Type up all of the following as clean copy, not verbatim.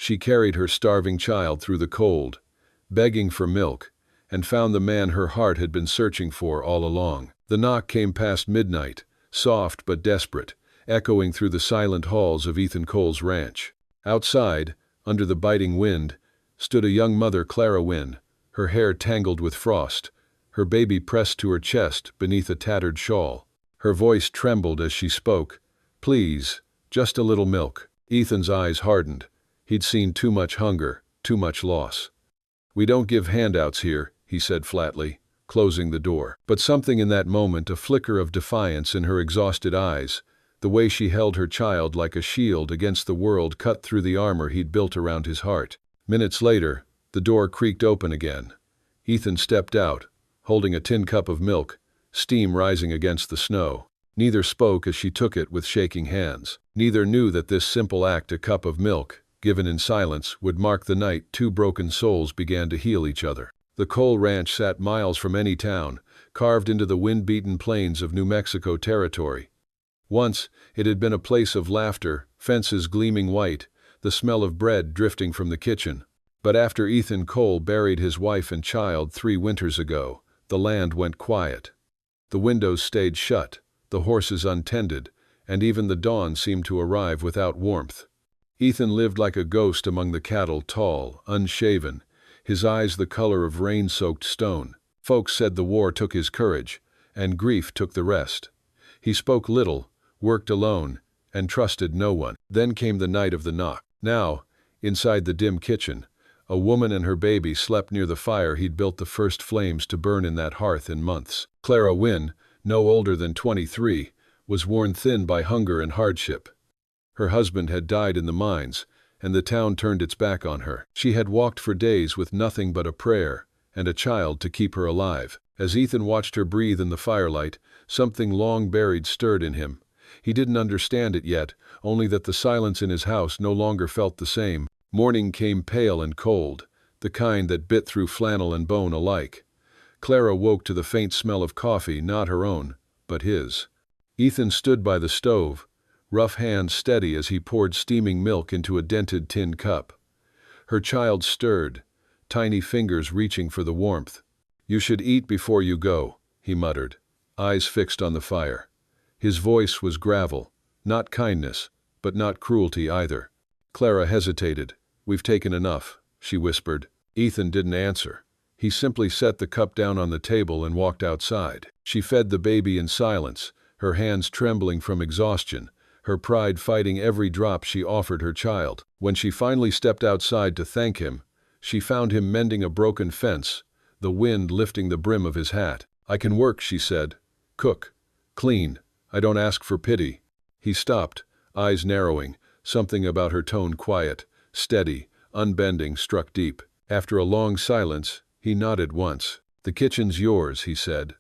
She carried her starving child through the cold, begging for milk, and found the man her heart had been searching for all along. The knock came past midnight, soft but desperate, echoing through the silent halls of Ethan Cole's ranch. Outside, under the biting wind, stood a young mother, Clara Wynne, her hair tangled with frost, her baby pressed to her chest beneath a tattered shawl. Her voice trembled as she spoke. "Please, just a little milk." Ethan's eyes hardened. He'd seen too much hunger, too much loss. "We don't give handouts here," he said flatly, closing the door. But something in that moment, a flicker of defiance in her exhausted eyes, the way she held her child like a shield against the world, cut through the armor he'd built around his heart. Minutes later, the door creaked open again. Ethan stepped out, holding a tin cup of milk, steam rising against the snow. Neither spoke as she took it with shaking hands. Neither knew that this simple act, a cup of milk, given in silence, would mark the night two broken souls began to heal each other. The Cole Ranch sat miles from any town, carved into the wind-beaten plains of New Mexico territory. Once, it had been a place of laughter, fences gleaming white, the smell of bread drifting from the kitchen. But after Ethan Cole buried his wife and child 3 winters ago, the land went quiet. The windows stayed shut, the horses untended, and even the dawn seemed to arrive without warmth. Ethan lived like a ghost among the cattle, tall, unshaven, his eyes the color of rain-soaked stone. Folks said the war took his courage, and grief took the rest. He spoke little, worked alone, and trusted no one. Then came the night of the knock. Now, inside the dim kitchen, a woman and her baby slept near the fire he'd built the first flames to burn in that hearth in months. Clara Wynne, no older than 23, was worn thin by hunger and hardship. Her husband had died in the mines, and the town turned its back on her. She had walked for days with nothing but a prayer and a child to keep her alive. As Ethan watched her breathe in the firelight, something long buried stirred in him. He didn't understand it yet, only that the silence in his house no longer felt the same. Morning came pale and cold, the kind that bit through flannel and bone alike. Clara woke to the faint smell of coffee, not her own, but his. Ethan stood by the stove, rough hands steady as he poured steaming milk into a dented tin cup. Her child stirred, tiny fingers reaching for the warmth. "You should eat before you go," he muttered, eyes fixed on the fire. His voice was gravel, not kindness, but not cruelty either. Clara hesitated. "We've taken enough," she whispered. Ethan didn't answer. He simply set the cup down on the table and walked outside. She fed the baby in silence, her hands trembling from exhaustion, her pride fighting every drop she offered her child. When she finally stepped outside to thank him, she found him mending a broken fence, the wind lifting the brim of his hat. "I can work," she said. "Cook. Clean. I don't ask for pity." He stopped, eyes narrowing, something about her tone quiet, steady, unbending, struck deep. After a long silence, he nodded once. "The kitchen's yours," he said.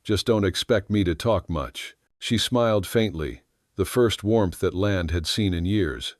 "Just don't expect me to talk much." She smiled faintly, the first warmth that land had seen in years.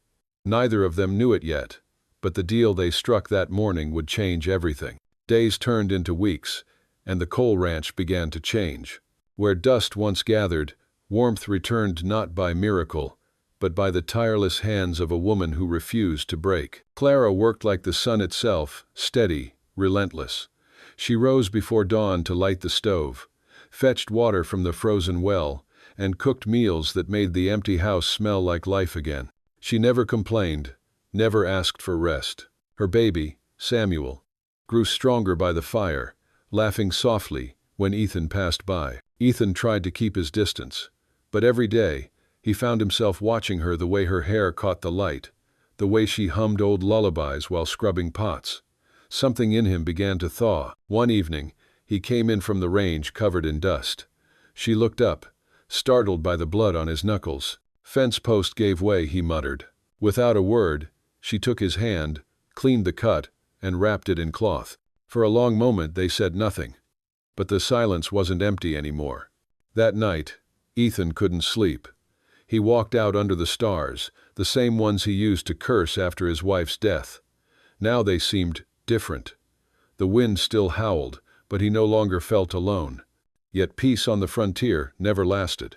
Neither of them knew it yet, but the deal they struck that morning would change everything. Days turned into weeks, and the Cole Ranch began to change. Where dust once gathered, warmth returned not by miracle, but by the tireless hands of a woman who refused to break. Clara worked like the sun itself, steady, relentless. She rose before dawn to light the stove, fetched water from the frozen well, and cooked meals that made the empty house smell like life again. She never complained, never asked for rest. Her baby, Samuel, grew stronger by the fire, laughing softly when Ethan passed by. Ethan tried to keep his distance, but every day, he found himself watching her, the way her hair caught the light, the way she hummed old lullabies while scrubbing pots. Something in him began to thaw. One evening, he came in from the range covered in dust. She looked up, startled by the blood on his knuckles. "Fence post gave way," he muttered. Without a word, she took his hand, cleaned the cut, and wrapped it in cloth. For a long moment they said nothing. But the silence wasn't empty anymore. That night, Ethan couldn't sleep. He walked out under the stars, the same ones he used to curse after his wife's death. Now they seemed different. The wind still howled, but he no longer felt alone. Yet peace on the frontier never lasted.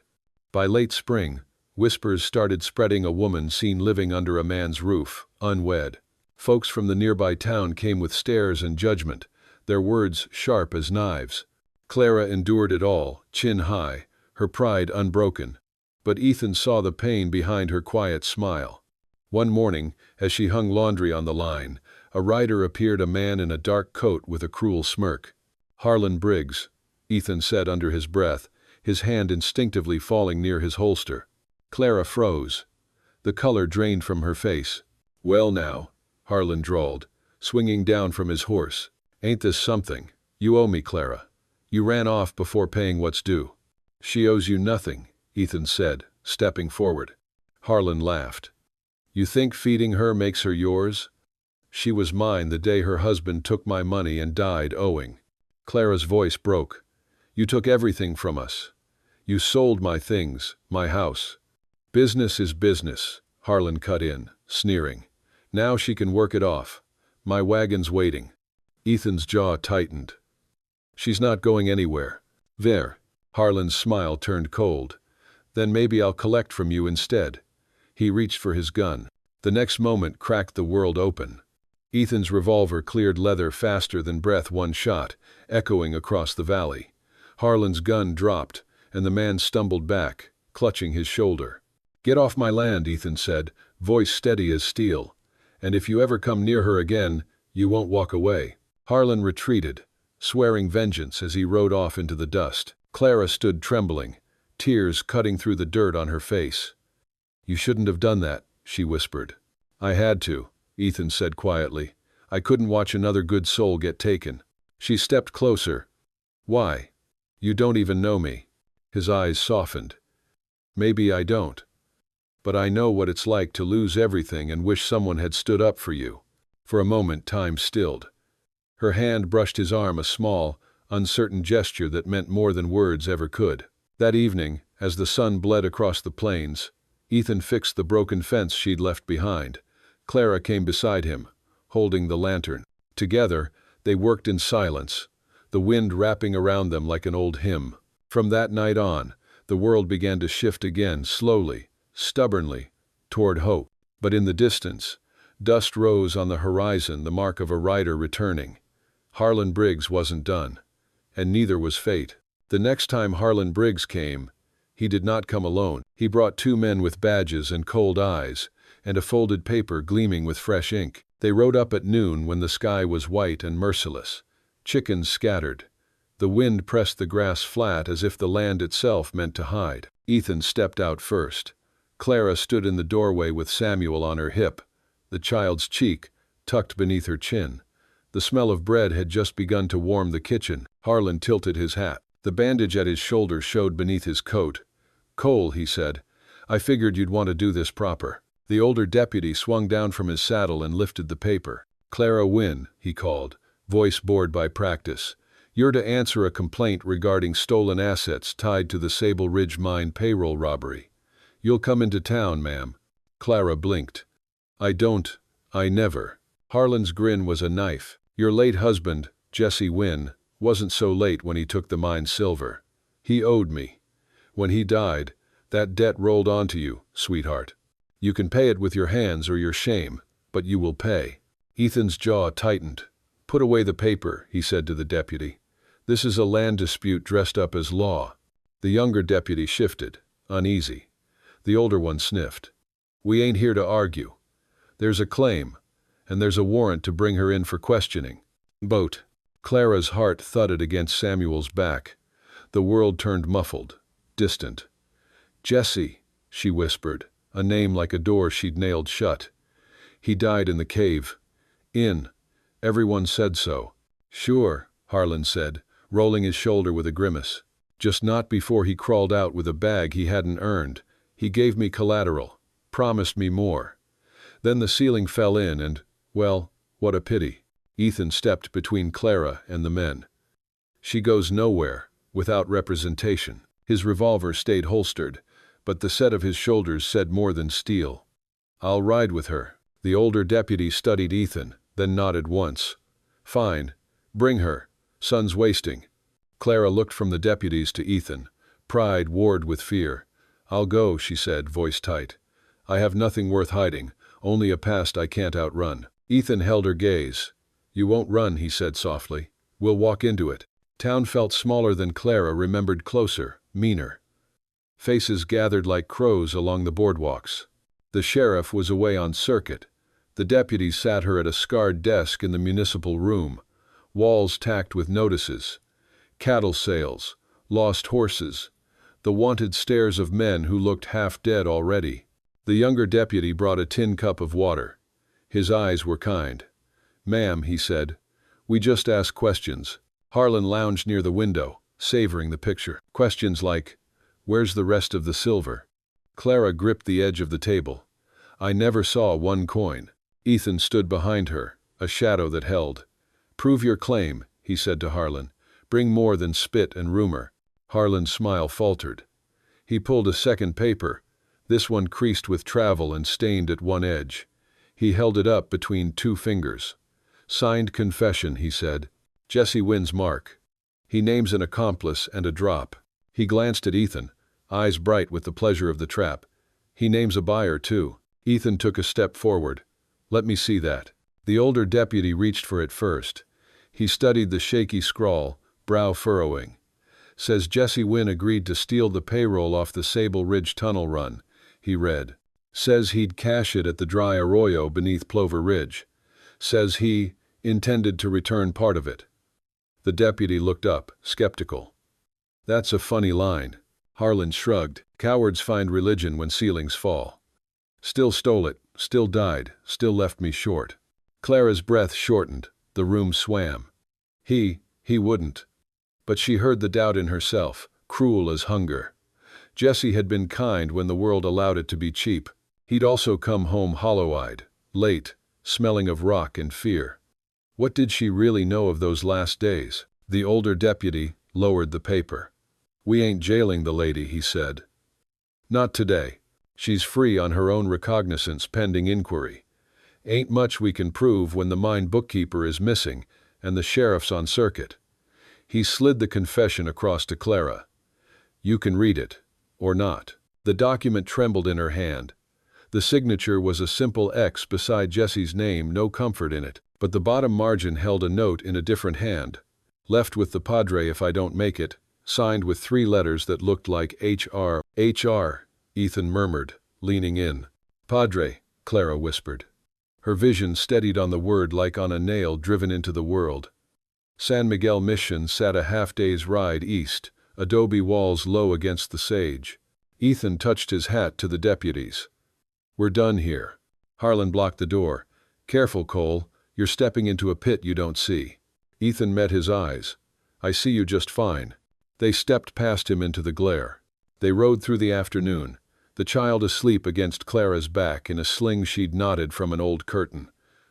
By late spring, whispers started spreading, a woman seen living under a man's roof, unwed. Folks from the nearby town came with stares and judgment, their words sharp as knives. Clara endured it all, chin high, her pride unbroken. But Ethan saw the pain behind her quiet smile. One morning, as she hung laundry on the line, a rider appeared, a man in a dark coat with a cruel smirk. "Harlan Briggs," Ethan said under his breath, his hand instinctively falling near his holster. Clara froze. The color drained from her face. "Well now," Harlan drawled, swinging down from his horse. "Ain't this something? You owe me, Clara. You ran off before paying what's due." "She owes you nothing," Ethan said, stepping forward. Harlan laughed. "You think feeding her makes her yours? She was mine the day her husband took my money and died owing." Clara's voice broke. "You took everything from us. You sold my things, my house." "Business is business," Harlan cut in, sneering. "Now she can work it off. My wagon's waiting." Ethan's jaw tightened. "She's not going anywhere." "There." Harlan's smile turned cold. "Then maybe I'll collect from you instead." He reached for his gun. The next moment cracked the world open. Ethan's revolver cleared leather faster than breath, one shot, echoing across the valley. Harlan's gun dropped, and the man stumbled back, clutching his shoulder. "Get off my land," Ethan said, voice steady as steel. "And if you ever come near her again, you won't walk away." Harlan retreated, swearing vengeance as he rode off into the dust. Clara stood trembling, tears cutting through the dirt on her face. "You shouldn't have done that," she whispered. "I had to," Ethan said quietly. "I couldn't watch another good soul get taken." She stepped closer. "Why? You don't even know me." His eyes softened. "Maybe I don't. But I know what it's like to lose everything and wish someone had stood up for you." For a moment time stilled. Her hand brushed his arm, a small, uncertain gesture that meant more than words ever could. That evening, as the sun bled across the plains, Ethan fixed the broken fence she'd left behind. Clara came beside him, holding the lantern. Together, they worked in silence, the wind wrapping around them like an old hymn. From that night on, the world began to shift again, slowly, stubbornly, toward hope. But in the distance, dust rose on the horizon, the mark of a rider returning. Harlan Briggs wasn't done, and neither was fate. The next time Harlan Briggs came, he did not come alone. He brought two men with badges and cold eyes, and a folded paper gleaming with fresh ink. They rode up at noon when the sky was white and merciless. Chickens scattered. The wind pressed the grass flat as if the land itself meant to hide. Ethan stepped out first. Clara stood in the doorway with Samuel on her hip, the child's cheek tucked beneath her chin. The smell of bread had just begun to warm the kitchen. Harlan tilted his hat. The bandage at his shoulder showed beneath his coat. "Cole," he said, "I figured you'd want to do this proper." The older deputy swung down from his saddle and lifted the paper. "Clara Wynne," he called, voice bored by practice. "You're to answer a complaint regarding stolen assets tied to the Sable Ridge Mine payroll robbery. You'll come into town, ma'am." Clara blinked. I never." Harlan's grin was a knife. "Your late husband, Jesse Wynne, wasn't so late when he took the mine's silver. He owed me. When he died, that debt rolled onto you, sweetheart. You can pay it with your hands or your shame, but you will pay." Ethan's jaw tightened. "Put away the paper," he said to the deputy. "This is a land dispute dressed up as law." The younger deputy shifted, uneasy. The older one sniffed. "We ain't here to argue. There's a claim, and there's a warrant to bring her in for questioning." Boat. Clara's heart thudded against Samuel's back. The world turned muffled, distant. "Jesse," she whispered, a name like a door she'd nailed shut. "He died in the cave. Everyone said so." "Sure," Harlan said, rolling his shoulder with a grimace. "Just not before he crawled out with a bag he hadn't earned. He gave me collateral, promised me more. Then the ceiling fell in and, well, what a pity." Ethan stepped between Clara and the men. "She goes nowhere, without representation." His revolver stayed holstered, but the set of his shoulders said more than steel. "I'll ride with her." The older deputy studied Ethan, then nodded once. "Fine. Bring her. Sun's wasting." Clara looked from the deputies to Ethan, pride warred with fear. "I'll go," she said, voice tight. "I have nothing worth hiding, only a past I can't outrun." Ethan held her gaze. You won't run, he said softly. We'll walk into it. Town felt smaller than Clara remembered, closer, meaner. Faces gathered like crows along the boardwalks. The sheriff was away on circuit. The deputies sat her at a scarred desk in the municipal room, walls tacked with notices. Cattle sales, lost horses, the wanted stares of men who looked half dead already. The younger deputy brought a tin cup of water. His eyes were kind. Ma'am, he said, we just ask questions. Harlan lounged near the window, savoring the picture. Questions like, where's the rest of the silver? Clara gripped the edge of the table. I never saw one coin. Ethan stood behind her, a shadow that held. Prove your claim, he said to Harlan. Bring more than spit and rumor. Harlan's smile faltered. He pulled a second paper, this one creased with travel and stained at one edge. He held it up between two fingers. Signed confession, he said. Jesse Wynn's mark. He names an accomplice and a drop. He glanced at Ethan, eyes bright with the pleasure of the trap. He names a buyer, too. Ethan took a step forward. Let me see that. The older deputy reached for it first. He studied the shaky scrawl, brow furrowing. Says Jesse Wynn agreed to steal the payroll off the Sable Ridge tunnel run, he read. Says he'd cash it at the dry arroyo beneath Plover Ridge. Says he intended to return part of it. The deputy looked up, skeptical. That's a funny line. Harlan shrugged. Cowards find religion when ceilings fall. Still stole it, still died, still left me short. Clara's breath shortened. The room swam. He wouldn't. But she heard the doubt in herself, cruel as hunger. Jesse had been kind when the world allowed it to be cheap. He'd also come home hollow-eyed, late, smelling of rock and fear. What did she really know of those last days? The older deputy lowered the paper. We ain't jailing the lady, he said. Not today. She's free on her own recognizance pending inquiry. Ain't much we can prove when the mine bookkeeper is missing and the sheriff's on circuit. He slid the confession across to Clara. You can read it, or not. The document trembled in her hand. The signature was a simple X beside Jesse's name, no comfort in it, but the bottom margin held a note in a different hand. Left with the padre if I don't make it, signed with 3 letters that looked like HR. HR, Ethan murmured, leaning in. Padre, Clara whispered. Her vision steadied on the word like on a nail driven into the world. San Miguel Mission sat a half-day's ride east, adobe walls low against the sage. Ethan touched his hat to the deputies. We're done here. Harlan blocked the door. Careful, Cole, you're stepping into a pit you don't see. Ethan met his eyes. I see you just fine. They stepped past him into the glare. They rode through the afternoon, the child asleep against Clara's back in a sling she'd knotted from an old curtain.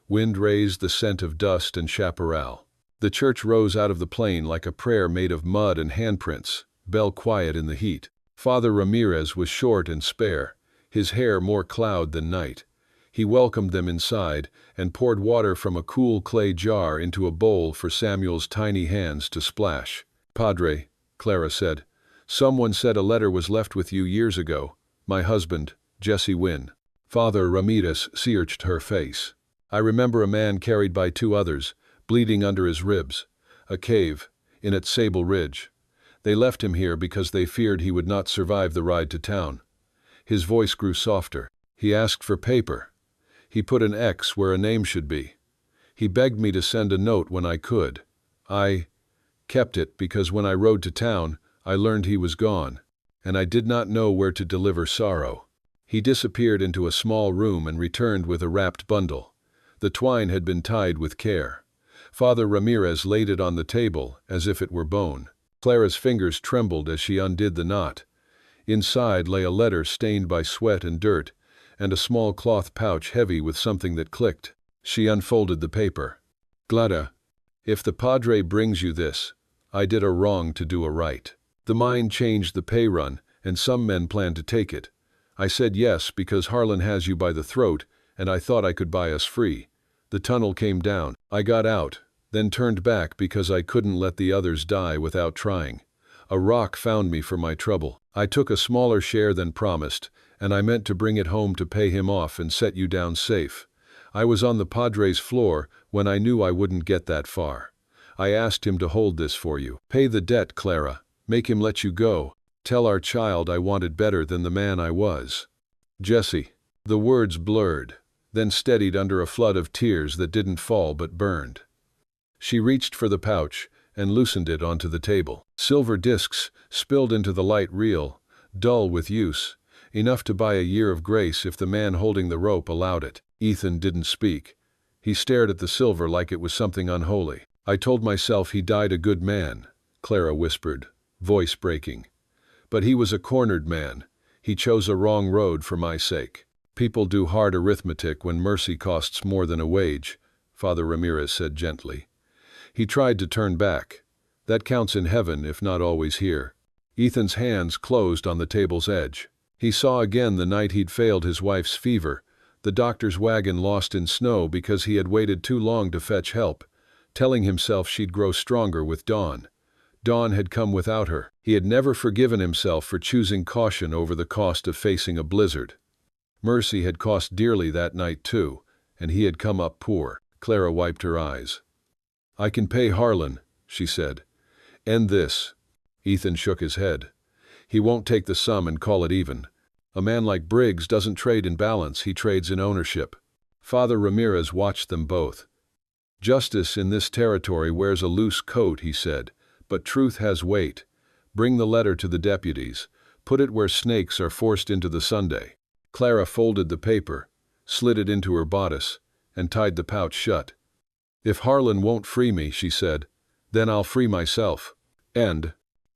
Wind raised the scent of dust and chaparral. The church rose out of the plain like a prayer made of mud and handprints, bell quiet in the heat. Father Ramirez was short and spare, his hair more cloud than night. He welcomed them inside and poured water from a cool clay jar into a bowl for Samuel's tiny hands to splash. Padre, Clara said, someone said a letter was left with you years ago. My husband, Jesse Wynn. Father Ramirez searched her face. I remember a man carried by 2 others, bleeding under his ribs. A cave, in at Sable Ridge. They left him here because they feared he would not survive the ride to town. His voice grew softer. He asked for paper. He put an X where a name should be. He begged me to send a note when I could. I kept it because when I rode to town, I learned he was gone, and I did not know where to deliver sorrow. He disappeared into a small room and returned with a wrapped bundle. The twine had been tied with care. Father Ramirez laid it on the table as if it were bone. Clara's fingers trembled as she undid the knot. Inside lay a letter stained by sweat and dirt, and a small cloth pouch heavy with something that clicked. She unfolded the paper. Glada, if the padre brings you this, I did a wrong to do a right. The mine changed the pay run, and some men plan to take it. I said yes because Harlan has you by the throat, and I thought I could buy us free. The tunnel came down. I got out, then turned back because I couldn't let the others die without trying. A rock found me for my trouble. I took a smaller share than promised, and I meant to bring it home to pay him off and set you down safe. I was on the Padres floor when I knew I wouldn't get that far. I asked him to hold this for you. Pay the debt, Clara. Make him let you go. Tell our child I wanted better than the man I was. Jessie. The words blurred, then steadied under a flood of tears that didn't fall but burned. She reached for the pouch and loosened it onto the table. Silver discs spilled into the light reel, dull with use, enough to buy a year of grace if the man holding the rope allowed it. Ethan didn't speak. He stared at the silver like it was something unholy. I told myself he died a good man, Clara whispered, voice breaking. But he was a cornered man. He chose a wrong road for my sake. People do hard arithmetic when mercy costs more than a wage, Father Ramirez said gently. He tried to turn back. That counts in heaven if not always here. Ethan's hands closed on the table's edge. He saw again the night he'd failed his wife's fever, the doctor's wagon lost in snow because he had waited too long to fetch help, telling himself she'd grow stronger with Dawn. Dawn had come without her. He had never forgiven himself for choosing caution over the cost of facing a blizzard. Mercy had cost dearly that night too, and he had come up poor. Clara wiped her eyes. I can pay Harlan, she said. End this. Ethan shook his head. He won't take the sum and call it even. A man like Briggs doesn't trade in balance, he trades in ownership. Father Ramirez watched them both. Justice in this territory wears a loose coat, he said, but truth has weight. Bring the letter to the deputies. Put it where snakes are forced into the sundae. Clara folded the paper, slid it into her bodice, and tied the pouch shut. If Harlan won't free me, she said, then I'll free myself. And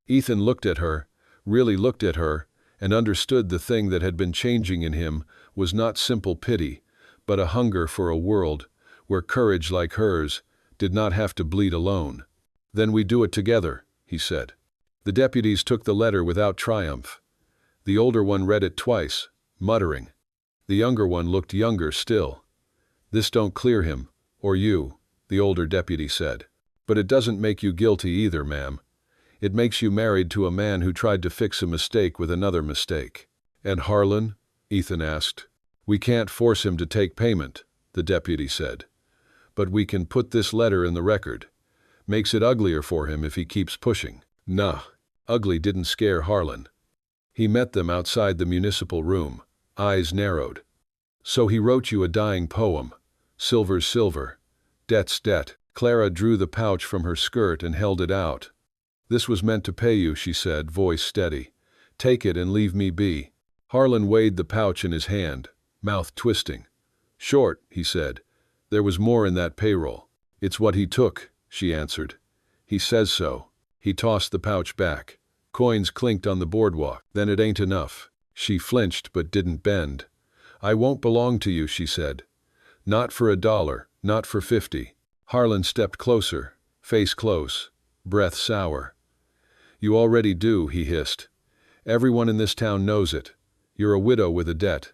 Ethan looked at her, really looked at her, and understood the thing that had been changing in him was not simple pity, but a hunger for a world where courage like hers did not have to bleed alone. Then we do it together, he said. The deputies took the letter without triumph. The older one read it twice, muttering. The younger one looked younger still. This don't clear him, or you, the older deputy said. But it doesn't make you guilty either, ma'am. It makes you married to a man who tried to fix a mistake with another mistake. And Harlan? Ethan asked. We can't force him to take payment, the deputy said. But we can put this letter in the record. Makes it uglier for him if he keeps pushing. Nah, ugly didn't scare Harlan. He met them outside the municipal room, eyes narrowed. So he wrote you a dying poem. Silver's silver. Debt's debt. Clara drew the pouch from her skirt and held it out. This was meant to pay you, she said, voice steady. Take it and leave me be. Harlan weighed the pouch in his hand, mouth twisting. Short, he said. There was more in that payroll. It's what he took, she answered. He says so. He tossed the pouch back. Coins clinked on the boardwalk. Then it ain't enough. She flinched but didn't bend. I won't belong to you, she said. Not for $1, not for 50. Harlan stepped closer, face close, breath sour. You already do, he hissed. Everyone in this town knows it. You're a widow with a debt.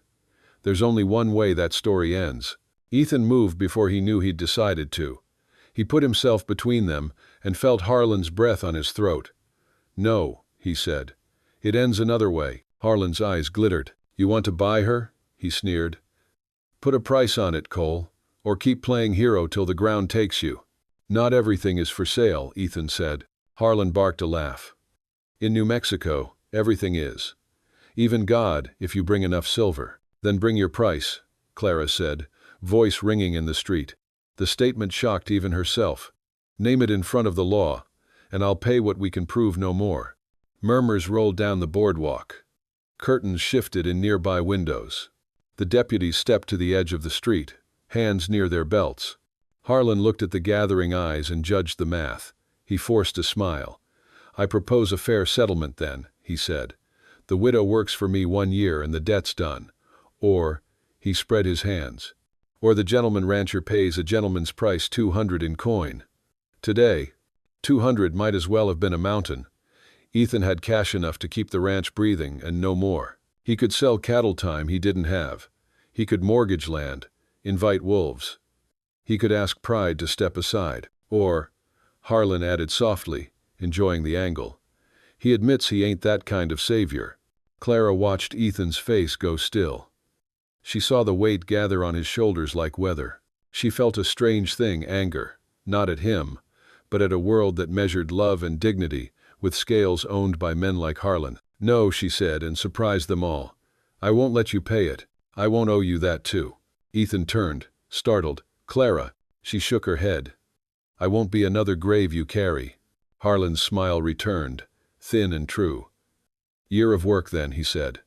There's only one way that story ends. Ethan moved before he knew he'd decided to. He put himself between them and felt Harlan's breath on his throat. No, he said. It ends another way. Harlan's eyes glittered. You want to buy her? He sneered. Put a price on it, Cole, or keep playing hero till the ground takes you. Not everything is for sale, Ethan said. Harlan barked a laugh. In New Mexico, everything is. Even God, if you bring enough silver. Then bring your price, Clara said, voice ringing in the street. The statement shocked even herself. Name it in front of the law, and I'll pay what we can prove no more. Murmurs rolled down the boardwalk. Curtains shifted in nearby windows. The deputies stepped to the edge of the street, hands near their belts. Harlan looked at the gathering eyes and judged the math. He forced a smile. I propose a fair settlement then, he said. The widow works for me 1 year and the debt's done. Or, he spread his hands. Or the gentleman rancher pays a gentleman's price 200 in coin. Today, 200 might as well have been a mountain. Ethan had cash enough to keep the ranch breathing and no more. He could sell cattle time he didn't have. He could mortgage land, invite wolves. He could ask pride to step aside. Or, Harlan added softly, enjoying the angle, he admits he ain't that kind of savior. Clara watched Ethan's face go still. She saw the weight gather on his shoulders like weather. She felt a strange thing, anger, not at him, but at a world that measured love and dignity with scales owned by men like Harlan. "No," she said, and surprised them all. "I won't let you pay it. I won't owe you that too." Ethan turned, startled. "Clara." She shook her head. "I won't be another grave you carry." Harlan's smile returned, thin and true. "Year of work then," he said.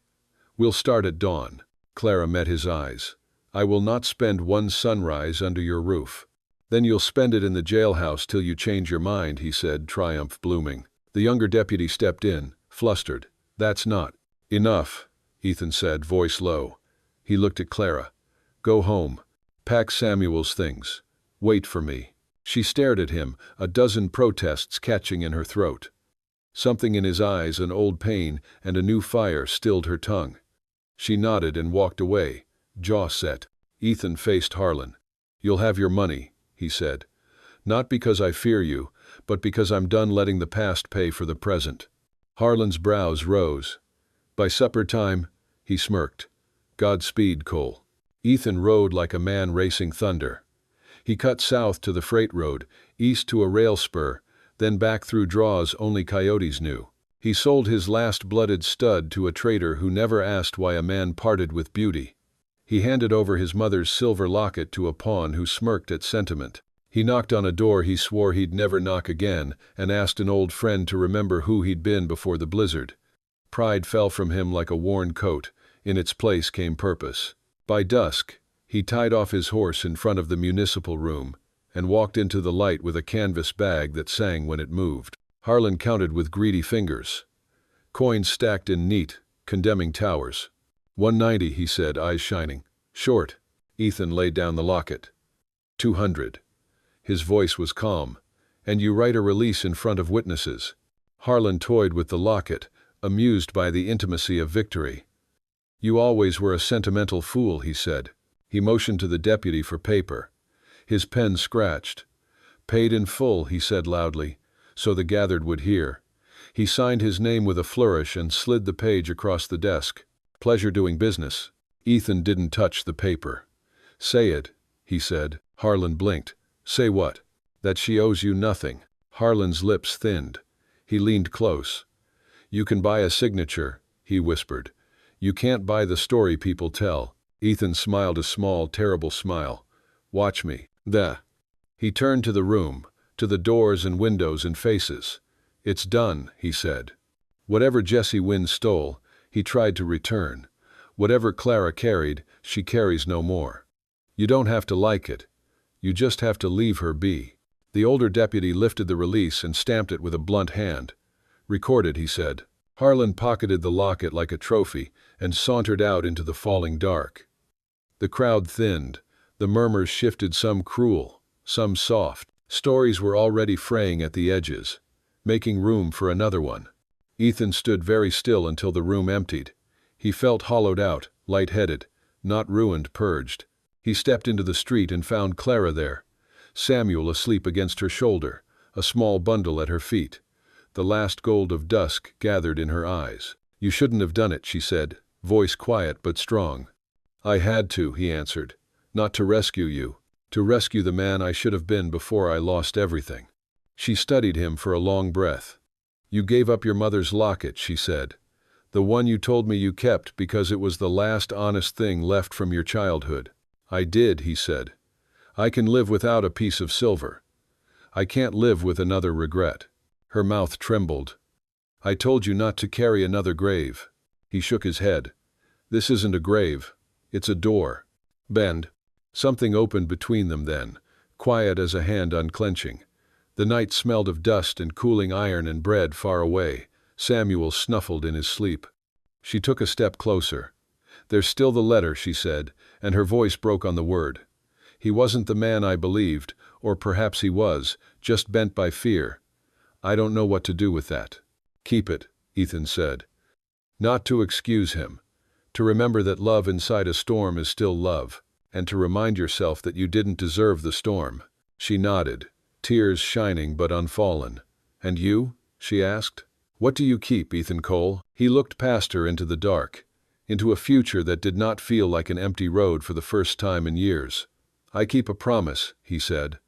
"We'll start at dawn." Clara met his eyes. "I will not spend one sunrise under your roof." "Then you'll spend it in the jailhouse till you change your mind," he said, triumph blooming. The younger deputy stepped in, flustered. "That's not enough," Ethan said, voice low. He looked at Clara. "Go home. Pack Samuel's things. Wait for me." She stared at him, a dozen protests catching in her throat. Something in his eyes, an old pain and a new fire, stilled her tongue. She nodded and walked away, jaw set. Ethan faced Harlan. "You'll have your money," he said. "Not because I fear you, but because I'm done letting the past pay for the present." Harlan's brows rose. "By supper time," he smirked. "Godspeed, Cole." Ethan rode like a man racing thunder. He cut south to the freight road, east to a rail spur, then back through draws only coyotes knew. He sold his last blooded stud to a trader who never asked why a man parted with beauty. He handed over his mother's silver locket to a pawn who smirked at sentiment. He knocked on a door he swore he'd never knock again, and asked an old friend to remember who he'd been before the blizzard. Pride fell from him like a worn coat. In its place came purpose. By dusk, he tied off his horse in front of the municipal room and walked into the light with a canvas bag that sang when it moved. Harlan counted with greedy fingers. Coins stacked in neat, condemning towers. "190, he said, eyes shining. "Short." Ethan laid down the locket. 200. His voice was calm. "And you write a release in front of witnesses." Harlan toyed with the locket, amused by the intimacy of victory. "You always were a sentimental fool," he said. He motioned to the deputy for paper. His pen scratched. "Paid in full," he said loudly, so the gathered would hear. He signed his name with a flourish and slid the page across the desk. "Pleasure doing business." Ethan didn't touch the paper. "Say it," he said. Harlan blinked. "Say what?" "That she owes you nothing." Harlan's lips thinned. He leaned close. "You can buy a signature," he whispered. "You can't buy the story people tell." Ethan smiled a small, terrible smile. "Watch me." He turned to the room, to the doors and windows and faces. "It's done," he said. "Whatever Jesse Wynne stole, he tried to return. Whatever Clara carried, she carries no more. You don't have to like it. You just have to leave her be." The older deputy lifted the release and stamped it with a blunt hand. "Recorded," he said. Harlan pocketed the locket like a trophy and sauntered out into the falling dark. The crowd thinned. The murmurs shifted, some cruel, some soft. Stories were already fraying at the edges, making room for another one. Ethan stood very still until the room emptied. He felt hollowed out, light-headed, not ruined, purged. He stepped into the street and found Clara there, Samuel asleep against her shoulder, a small bundle at her feet. The last gold of dusk gathered in her eyes. "You shouldn't have done it," she said, voice quiet but strong. "I had to," he answered. "Not to rescue you. To rescue the man I should have been before I lost everything." She studied him for a long breath. "You gave up your mother's locket," she said. "The one you told me you kept because it was the last honest thing left from your childhood." "I did," he said. "I can live without a piece of silver. I can't live with another regret." Her mouth trembled. "I told you not to carry another grave." He shook his head. "This isn't a grave. It's a door. Bend." Something opened between them then, quiet as a hand unclenching. The night smelled of dust and cooling iron and bread far away. Samuel snuffled in his sleep. She took a step closer. "There's still the letter," she said, and her voice broke on the word. "He wasn't the man I believed, or perhaps he was, just bent by fear. I don't know what to do with that." "Keep it," Ethan said. "Not to excuse him. To remember that love inside a storm is still love, and to remind yourself that you didn't deserve the storm." She nodded, tears shining but unfallen. "And you?" she asked. "What do you keep, Ethan Cole?" He looked past her into the dark, into a future that did not feel like an empty road for the first time in years. "I keep a promise," he said,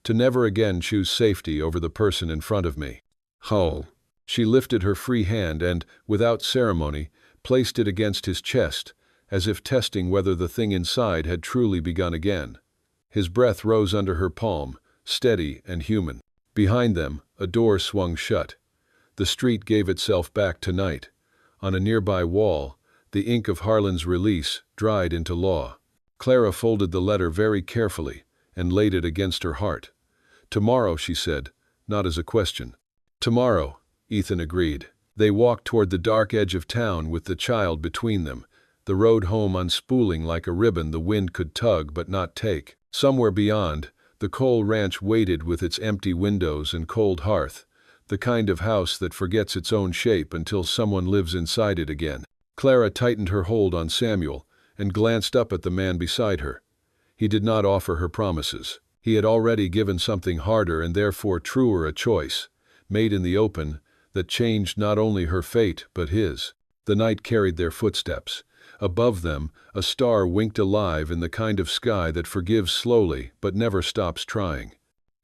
"to never again choose safety over the person in front of me." Hull. She lifted her free hand and, without ceremony, placed it against his chest, as if testing whether the thing inside had truly begun again. His breath rose under her palm, steady and human. Behind them, a door swung shut. The street gave itself back to night. On a nearby wall, the ink of Harlan's release dried into law. Clara folded the letter very carefully and laid it against her heart. "Tomorrow," she said, not as a question. "Tomorrow," Ethan agreed. They walked toward the dark edge of town with the child between them, the road home unspooling like a ribbon the wind could tug but not take. Somewhere beyond, the Cole ranch waited with its empty windows and cold hearth, the kind of house that forgets its own shape until someone lives inside it again. Clara tightened her hold on Samuel and glanced up at the man beside her. He did not offer her promises. He had already given something harder and therefore truer a choice, made in the open, that changed not only her fate but his. The night carried their footsteps. Above them, a star winked alive in the kind of sky that forgives slowly but never stops trying.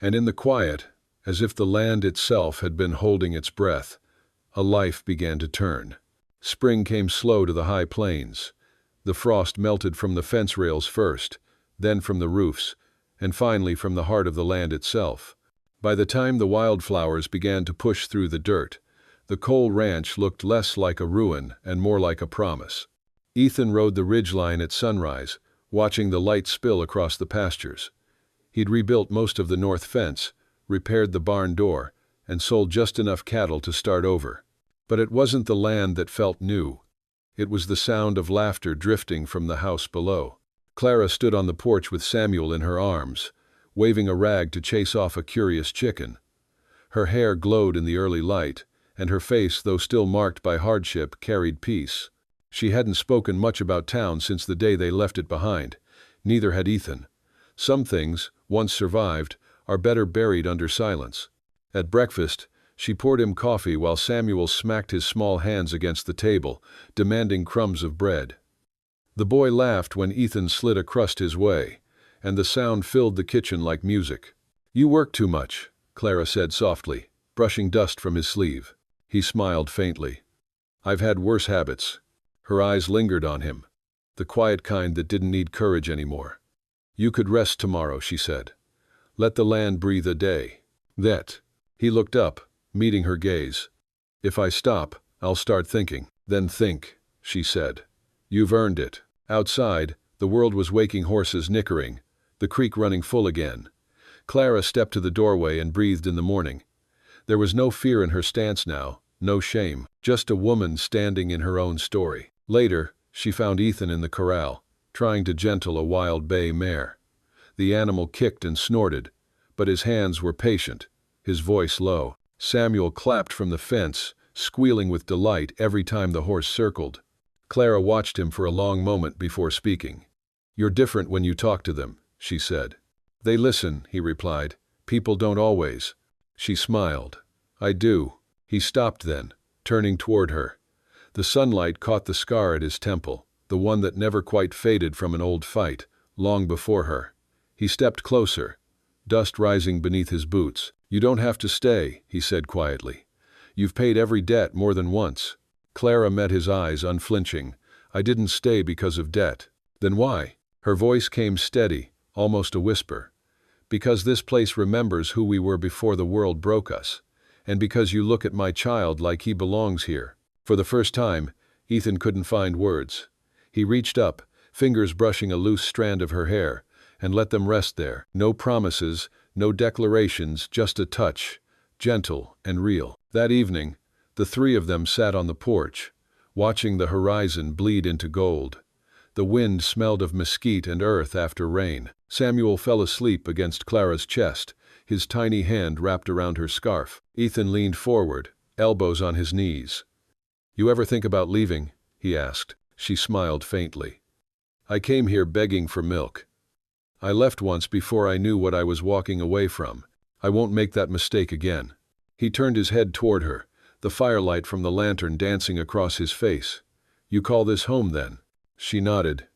And in the quiet, as if the land itself had been holding its breath, a life began to turn. Spring came slow to the high plains. The frost melted from the fence rails first, then from the roofs, and finally from the heart of the land itself. By the time the wildflowers began to push through the dirt, the Cole ranch looked less like a ruin and more like a promise. Ethan rode the ridgeline at sunrise, watching the light spill across the pastures. He'd rebuilt most of the north fence, repaired the barn door, and sold just enough cattle to start over. But it wasn't the land that felt new. It was the sound of laughter drifting from the house below. Clara stood on the porch with Samuel in her arms, waving a rag to chase off a curious chicken. Her hair glowed in the early light, and her face, though still marked by hardship, carried peace. She hadn't spoken much about town since the day they left it behind. Neither had Ethan. Some things, once survived, are better buried under silence. At breakfast, she poured him coffee while Samuel smacked his small hands against the table, demanding crumbs of bread. The boy laughed when Ethan slid a crust his way, and the sound filled the kitchen like music. "You work too much," Clara said softly, brushing dust from his sleeve. He smiled faintly. "I've had worse habits." Her eyes lingered on him, the quiet kind that didn't need courage anymore. "You could rest tomorrow," she said. "Let the land breathe a day." That. He looked up, meeting her gaze. "If I stop, I'll start thinking." "Then think," she said. "You've earned it." Outside, the world was waking horses nickering, the creek running full again. Clara stepped to the doorway and breathed in the morning. There was no fear in her stance now, no shame, just a woman standing in her own story. Later, she found Ethan in the corral, trying to gentle a wild bay mare. The animal kicked and snorted, but his hands were patient, his voice low. Samuel clapped from the fence, squealing with delight every time the horse circled. Clara watched him for a long moment before speaking. "You're different when you talk to them," she said. "They listen," he replied. "People don't always." She smiled. "I do." He stopped then, turning toward her. The sunlight caught the scar at his temple, the one that never quite faded from an old fight, long before her. He stepped closer, dust rising beneath his boots. "You don't have to stay," he said quietly. "You've paid every debt more than once." Clara met his eyes unflinching. "I didn't stay because of debt." "Then why?" Her voice came steady, almost a whisper. "Because this place remembers who we were before the world broke us. And because you look at my child like he belongs here." For the first time, Ethan couldn't find words. He reached up, fingers brushing a loose strand of her hair, and let them rest there. No promises, no declarations, just a touch, gentle and real. That evening, the three of them sat on the porch, watching the horizon bleed into gold. The wind smelled of mesquite and earth after rain. Samuel fell asleep against Clara's chest, his tiny hand wrapped around her scarf. Ethan leaned forward, elbows on his knees. "You ever think about leaving?" he asked. She smiled faintly. "I came here begging for milk. I left once before I knew what I was walking away from. I won't make that mistake again." He turned his head toward her, the firelight from the lantern dancing across his face. "You call this home then?" She nodded.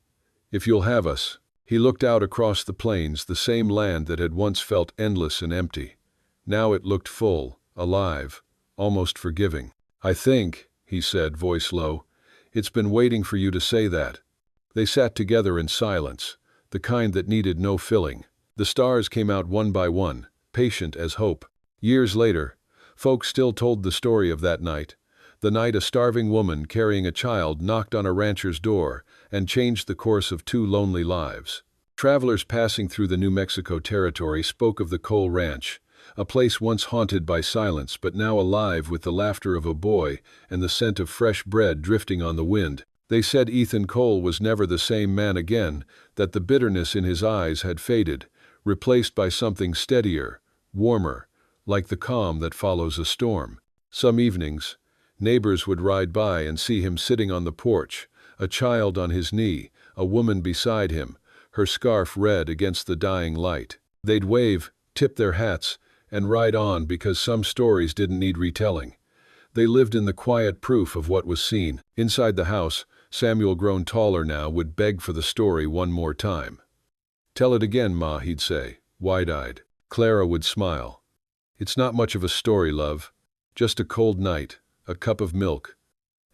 "If you'll have us." He looked out across the plains, the same land that had once felt endless and empty. Now it looked full, alive, almost forgiving. "I think," he said, voice low, "it's been waiting for you to say that." They sat together in silence, the kind that needed no filling. The stars came out one by one, patient as hope. Years later, folks still told the story of that night, the night a starving woman carrying a child knocked on a rancher's door and changed the course of two lonely lives. Travelers passing through the New Mexico territory spoke of the Cole Ranch, a place once haunted by silence but now alive with the laughter of a boy and the scent of fresh bread drifting on the wind. They said Ethan Cole was never the same man again, that the bitterness in his eyes had faded, replaced by something steadier, warmer, like the calm that follows a storm. Some evenings, neighbors would ride by and see him sitting on the porch, a child on his knee, a woman beside him, her scarf red against the dying light. They'd wave, tip their hats, and ride on because some stories didn't need retelling. They lived in the quiet proof of what was seen. Inside the house, Samuel, grown taller now, would beg for the story one more time. "Tell it again, Ma," he'd say, wide-eyed. Clara would smile. "It's not much of a story, love. Just a cold night, a cup of milk,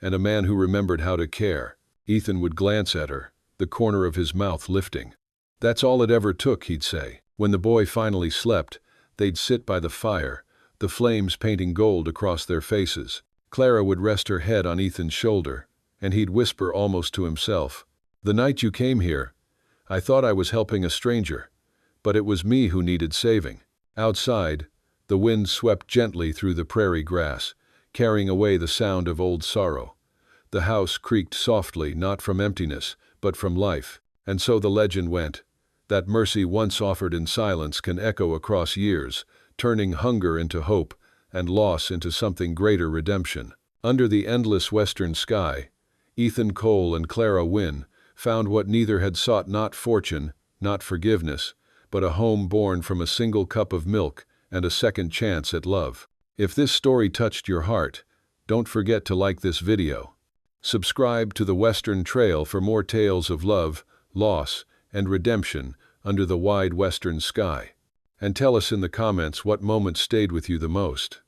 and a man who remembered how to care." Ethan would glance at her, the corner of his mouth lifting. "That's all it ever took," he'd say. When the boy finally slept, they'd sit by the fire, the flames painting gold across their faces. Clara would rest her head on Ethan's shoulder, and he'd whisper almost to himself, "The night you came here, I thought I was helping a stranger, but it was me who needed saving." Outside, the wind swept gently through the prairie grass, carrying away the sound of old sorrow. The house creaked softly, not from emptiness, but from life. And so the legend went, that mercy once offered in silence can echo across years, turning hunger into hope and loss into something greater, redemption. Under the endless western sky, Ethan Cole and Clara Wynne found what neither had sought: not fortune, not forgiveness, but a home born from a single cup of milk and a second chance at love. If this story touched your heart, don't forget to like this video. Subscribe to the Western Trail for more tales of love, loss, and redemption under the wide western sky. And tell us in the comments what moment stayed with you the most.